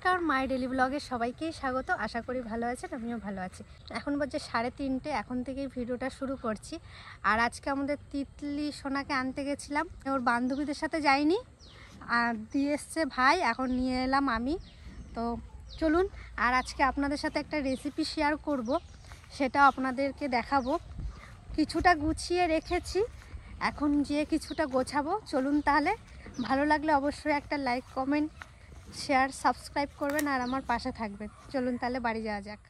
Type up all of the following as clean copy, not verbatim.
নমস্কার, মাই ডেলি ব্লগে সবাইকেই স্বাগত। আশা করি ভালো আছেন, আমিও ভালো আছি। এখন বাজে 3:30, এখন থেকেই ভিডিওটা শুরু করছি। আর আজকে আমাদের তিতলি সোনাকে আনতে গেছিলাম, ওর বান্ধবীদের সাথে যাইনি, আর দিয়ে এসছে ভাই, এখন নিয়ে এলাম আমি। তো চলুন, আর আজকে আপনাদের সাথে একটা রেসিপি শেয়ার করব, সেটা আপনাদেরকে দেখাবো। কিছুটা গুছিয়ে রেখেছি, এখন গিয়ে কিছুটা গোছাবো। চলুন তাহলে, ভালো লাগলে অবশ্যই একটা লাইক, কমেন্ট, শেয়ার, সাবস্ক্রাইব করবেন আর আমার পাশে থাকবেন। চলুন তাহলে বাড়ি যাওয়া যাক।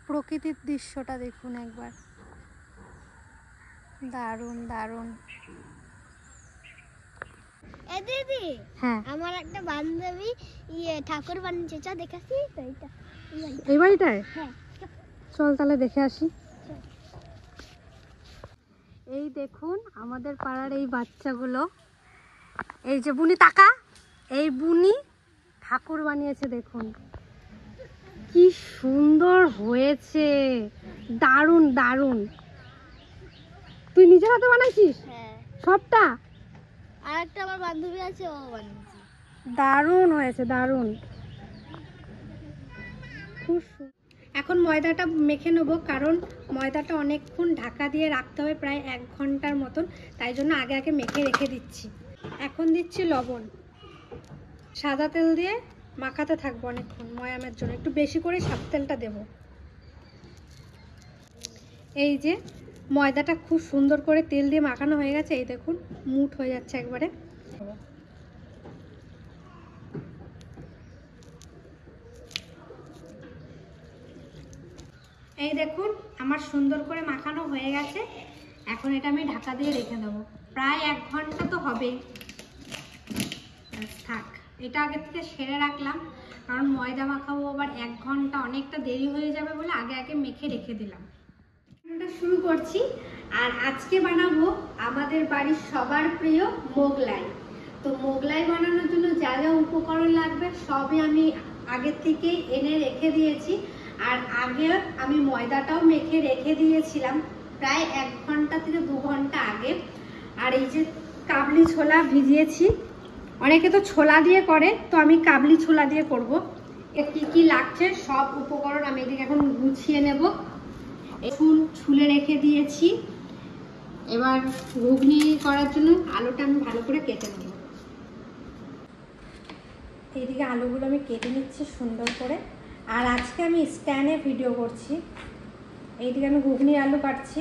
প্রকৃতির দৃশ্যটা দেখুন একবার, দারুণ দারুণ। দিদি, হ্যাঁ, আমার একটা বান্ধবী ঠাকুর বানিয়েছে, চা দেখাচ্ছি তো। এই বাড়িটায়? হ্যাঁ, চল তাহলে দেখে আসি। এই দেখুন আমাদের পাড়ার এই বাচ্চাগুলো, এই যে বুনি তাকা, এই বুনি ঠাকুর বানিয়েছে। দেখুন কি সুন্দর হয়েছে, দারুণ দারুণ। তুই নিজের হাতে বানাইছিস? হ্যাঁ। সবটা? আর একটা আমার বান্ধবী আছে, ও বানিয়েছে। দারুণ হয়েছে, দারুণ। এখন ময়দাটা মেখে নেবো, কারণ ময়দাটা অনেকক্ষণ ঢাকা দিয়ে রাখতে হবে, প্রায় 1 ঘন্টার মতন। তাই জন্য আগে আগে মেখে রেখে দিচ্ছি। এখন দিচ্ছি লবণ, সাদা তেল দিয়ে মাখাতে থাকবো অনেকক্ষণ ময়ামের জন্য। একটু বেশি করে সাদা তেলটা দেব। এই যে ময়দাটা খুব সুন্দর করে তেল দিয়ে মাখানো হয়ে গেছে, এই দেখুন মুঠ হয়ে যাচ্ছে একবারে। এই দেখুন আমার সুন্দর করে মাখানো হয়ে গেছে। এখন এটা আমি ঢাকা দিয়ে রেখে দেবো, প্রায় 1 ঘন্টা তো হবেই। থাক, এটা আগে থেকে সেরে রাখলাম, কারণ ময়দা মাখাবো আবার 1 ঘন্টা, অনেকটা দেরি হয়ে যাবে বলে আগে আগে মেখে রেখে দিলাম। এটা শুরু করছি। আর আজকে বানাবো আমাদের বাড়ির সবার প্রিয় মোগলাই। তো মোগলাই বানানোর জন্য যা যা উপকরণ লাগবে সবই আমি আগে থেকেই এনে রেখে দিয়েছি। আর আগে আমি ময়দাটাও মেখে রেখে দিয়েছিলাম প্রায় 1 ঘন্টা থেকে 2 ঘন্টা আগে। আর এই যে কাবলি ছোলা ভিজিয়েছি, অনেকে তো ছোলা দিয়ে করে, তো আমি কাবলি ছোলা দিয়ে করব। এর কি কি লাগছে সব উপকরণ আমি এদিকে এখন গুছিয়ে নেব। এখন ছুলে রেখে দিয়েছি। এবার ঘুগনি করার জন্য আলুটা আমি ভালো করে কেটে নেব। এইদিকে আলুগুলো আমি কেটে নিচ্ছি সুন্দর করে। আর আজকে আমি স্ট্যান্ডে ভিডিও করছি। এইদিকে আমি ঘুগনি আলু কাটছি।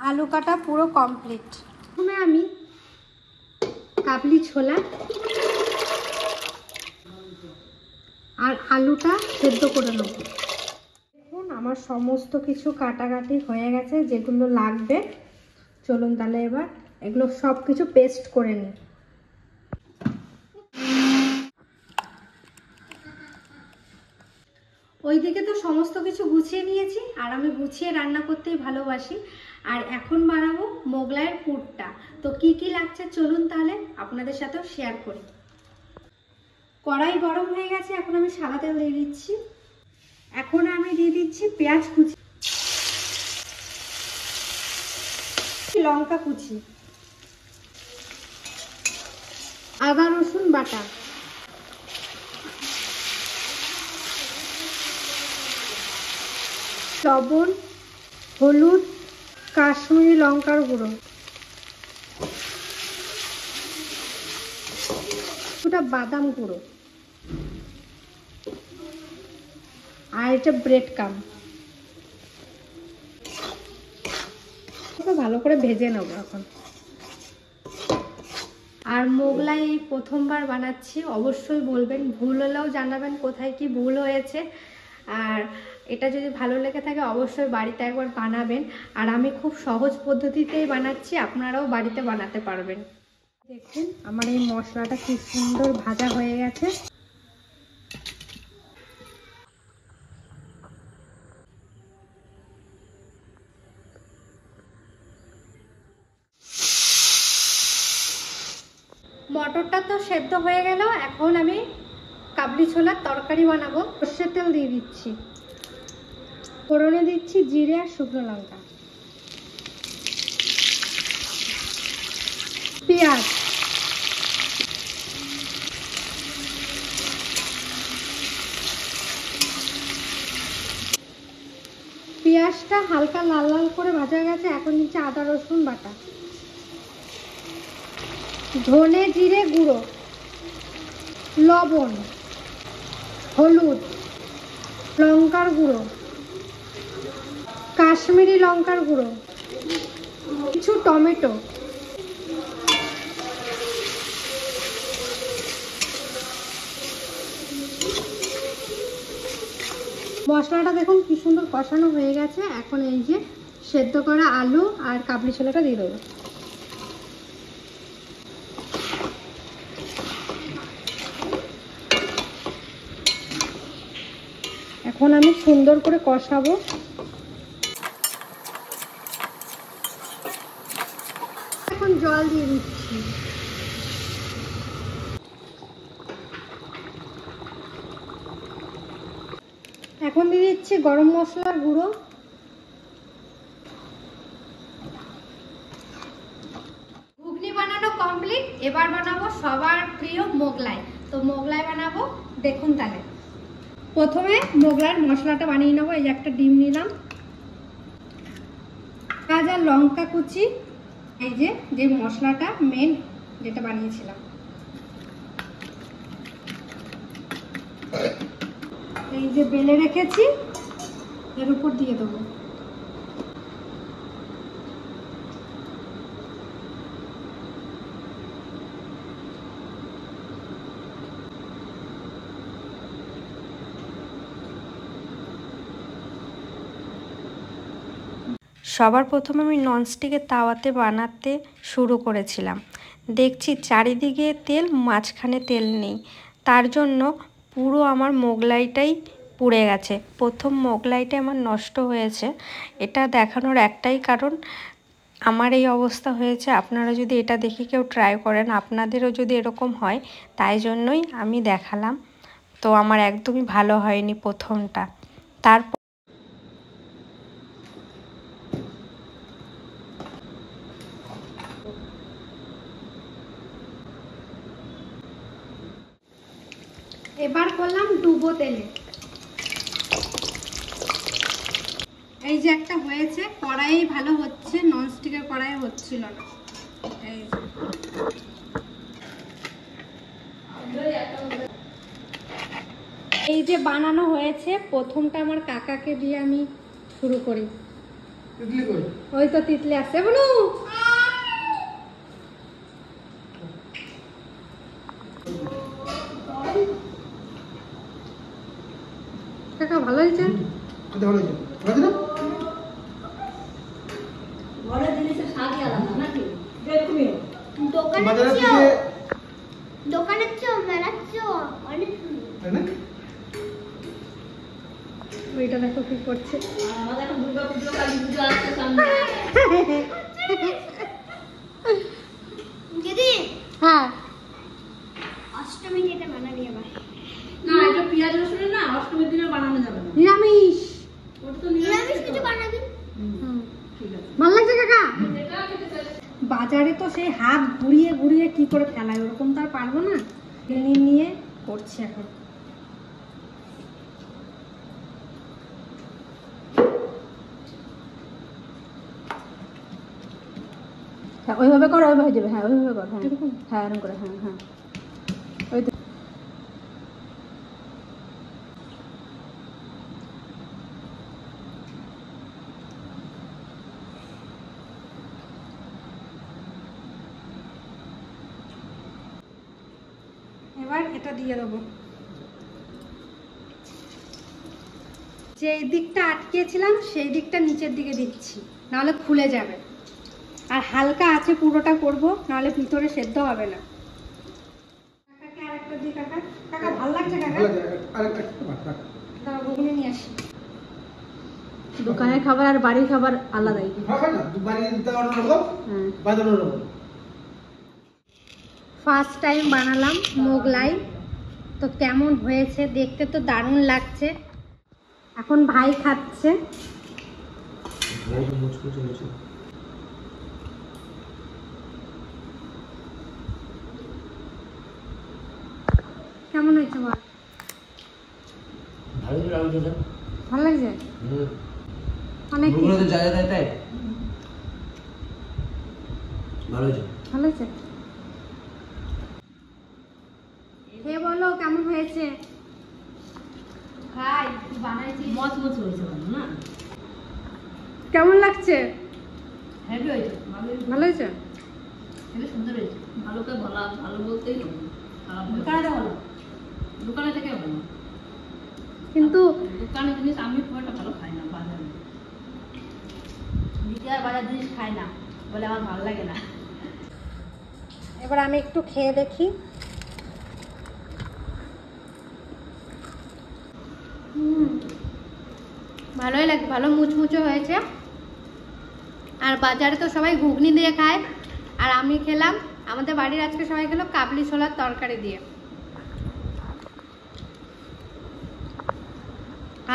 আলু কাটা পুরো কমপ্লিট। প্রথমে আমি কাবলি ছোলা আর আলুটা সেদ্ধ করে নেব। দেখুন আমার সমস্ত কিছু কাটাকাটি হয়ে গেছে, যেগুলো লাগবে। চলুন তাহলে এবার এগুলো সব কিছু পেস্ট করে নিই। ওইদিকে তো সমস্ত কিছু গুছিয়ে নিয়েছি, আর আমি গুছিয়ে রান্না করতেই ভালোবাসি। আর এখন বানাবো মোগলাইয়ের পুরটা। তো কি কি লাগছে চলুন তাহলে আপনাদের সাথেও শেয়ার করি। কড়াই গরম হয়ে গেছে, এখন আমি সাদা তেল দিয়ে দিচ্ছি। এখন আমি দিয়ে দিচ্ছি পেঁয়াজ কুচি, লঙ্কা কুচি, আদা রসুন বাটা, লবণ, হলুদ, কাশ্মীরি লঙ্কার গুঁড়ো, কিছুটা বাদাম গুঁড়ো, আর এটা ব্রেড ক্রাম্ব। ভালো করে ভেজে নেব এখন। আর মোগলাই প্রথমবার বানাচ্ছি, অবশ্যই বলবেন, ভুল হলেও জানাবেন কোথায় কি ভুল হয়েছে। আর এটা যদি ভালো লেগে থাকে অবশ্যই বাড়িতে একবার বানাবেন। আর আমি খুব সহজ পদ্ধতিতেই বানাচ্ছি, আপনারাও বাড়িতে বানাতে পারবেন। দেখুন আমার এই মশলাটা কি সুন্দর ভাজা হয়ে গেছে। মটরটা তো সেদ্ধ হয়ে গেল, এখন আমি কাবলি ছোলার তরকারি বানাবো। সর্ষের তেল দিয়ে দিচ্ছি, ফোড়নে দিচ্ছি জিরে আর শুকনো লঙ্কা, পেঁয়াজ, পেঁয়াজটা হালকা লাল লাল করে ভাজা গেছে। এখন দিচ্ছে আদা রসুন বাটা, ধনে জিরে গুঁড়ো, লবণ, হলুদ, লঙ্কার গুঁড়ো, কাশ্মীরি লঙ্কার গুঁড়ো, কিছু টমেটো, মশলাটা দেখুন কি সুন্দর কষানো হয়ে গেছে। এখন এই যে সেদ্ধ করা আলু আর কাবলি ছোলাটা দিয়ে দেবো। এখন আমি সুন্দর করে কষাবো। এখন জল দিয়ে দিচ্ছি। এখন দিয়ে দিচ্ছি গরম মশলার গুঁড়ো, ঘুগনি বানানো কমপ্লিট। এবার বানাবো সবার প্রিয় মোগলাই। তো মোগলাই বানাবো, দেখুন তাহলে। প্রথমে মোগলাইয়ের মশলাটা বানিয়ে নেবো। এই যে একটা ডিম নিলাম, পেঁয়াজ আর লঙ্কা কুচি, এই যে মশলাটা মেন যেটা বানিয়েছিলাম, এই যে বেলে রেখেছি, এর উপর দিয়ে দেবো। সবার প্রথম আমি ননস্টিকের তাওয়াতে বানাতে শুরু করেছিলাম। দেখছি চারিদিকে তেল, মাঝখানে তেল নেই, তার জন্য পুরো আমার মোগলাইটাই পুড়ে গেছে। প্রথম মোগলাইটা আমার নষ্ট হয়েছে। এটা দেখানোর একটাই কারণ, আমার এই অবস্থা হয়েছে। আপনারা যদি এটা দেখে কেউ ট্রাই করেন, আপনাদেরও যদি এরকম হয়, তাই জন্যই আমি দেখালাম। তো আমার একদমই ভালো হয়নি প্রথমটা। তারপর এবার করলাম ডুবো তেলে। এই যে একটা হয়েছে, কড়াই ভালো হচ্ছে, ননস্টিকের কড়াই হচ্ছিল না। এই যে বানানো হয়েছে, প্রথমটা আমার কাকাকে দিয়ে আমি শুরু করি। ওই তো তিতলি আসছে, বলু কাকা ভালো হয়েছে। দোকানের চেয়েও মেলার চেয়েও অনেক সুন্দর। ওইটা দেখো কি করছে। দিদি, হ্যাঁ অষ্টমী যেটা বানাবি আবার। না, এটা পেঁয়াজ রসুনের না, অষ্টমীর দিনে বানানো যাবে না। নিরামিষ। ওটা তো নিরামিষ কিছু বানাবি? ঠিক আছে। ভালো লাগছে কাকা? বাজারে তো সেই হাত ঘুরিয়ে ঘুরিয়ে কি করে ফেলায়, ওরকম তো আর পারবো না। নিয়ে করছি এখন। ওইভাবে করো, ওইভাবে হয়ে যাবে। হ্যাঁ, ওইভাবে করো। হ্যাঁ, হ্যাঁ, এরকম করে। হ্যাঁ, হ্যাঁ, ওই তো। এবার এটা দিয়ে দেবো। যেই দিকটা আটকেছিলাম সেই দিকটা নিচের দিকে দিচ্ছি, নাহলে খুলে যাবে। আর হালকা আছে পুরোটা করব, নাহলে ভিতরে সেদ্ধ হবে না। কাকাকে আরেকটা দিই। কাকা, কাকা ভালো লাগছে? কাকা দাঁড়া, ঘুগনি নিয়ে আসি। দোকানের খাবার আর বাড়ির খাবার আলাদাই। ফার্স্ট টাইম বানালাম মোগলাই, তো কেমন হয়েছে দেখতে তো দারুণ লাগছে। এখন ভাই খাচ্ছে। কেমন হয়েছে বল? ভালো লাগছে অনেক ভালো হয়েছে। এ বলো কেমন হয়েছে? খাই বানাইছি মত মত হয়েছে না? কেমন লাগছে? হেভি হয়েছে, ভালো হয়েছে, হেভি সুন্দর হয়েছে। ভালো করে ভালো ভালো বলতেই দোকানে ভালো, দোকানে থেকে ভালো, কিন্তু দোকানের জিনিস আমি খুব একটা ভালো খাই না। বাজারে বিকার বাজার জিনিস খাই না বলে আমার ভালো লাগে না। এবার আমি একটু খেয়ে দেখি। ভালোই লাগে, ভালো মুচমুচো হয়েছে। আর বাজারে তো সবাই ঘুগনি দিয়ে খায়, আর আমি খেলাম, আমাদের বাড়ির আজকে সবাই খেলো কাবলি ছোলার তরকারি দিয়ে।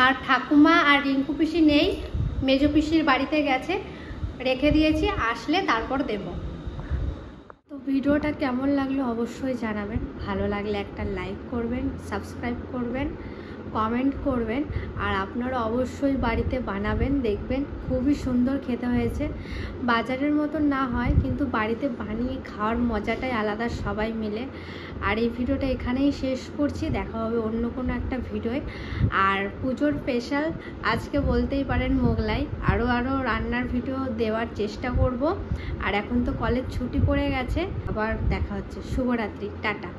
আর ঠাকুমা আর রিঙ্কু পিসি নেই, মেজো পিসির বাড়িতে গেছে, রেখে দিয়েছি, আসলে তারপর দেব। তো ভিডিওটা কেমন লাগলো অবশ্যই জানাবেন। ভালো লাগলে একটা লাইক করবেন, সাবস্ক্রাইব করবেন, কমেন্ট করবেন। আর আপনারা অবশ্যই বাড়িতে বানাবেন, দেখবেন খুবই সুন্দর খেতে হয়েছে। বাজারের মতন না হয়, কিন্তু বাড়িতে বানিয়ে খাওয়ার মজাটাই আলাদা সবাই মিলে। আর এই ভিডিওটা এখানেই শেষ করছি, দেখা হবে অন্য কোনো একটা ভিডিওয়। আর পুজোর স্পেশাল আজকে বলতেই পারেন মোগলাই, আরও রান্নার ভিডিও দেওয়ার চেষ্টা করব। আর এখন তো কলেজ ছুটি পড়ে গেছে, আবার দেখা হচ্ছে। শুভরাত্রি, টাটা।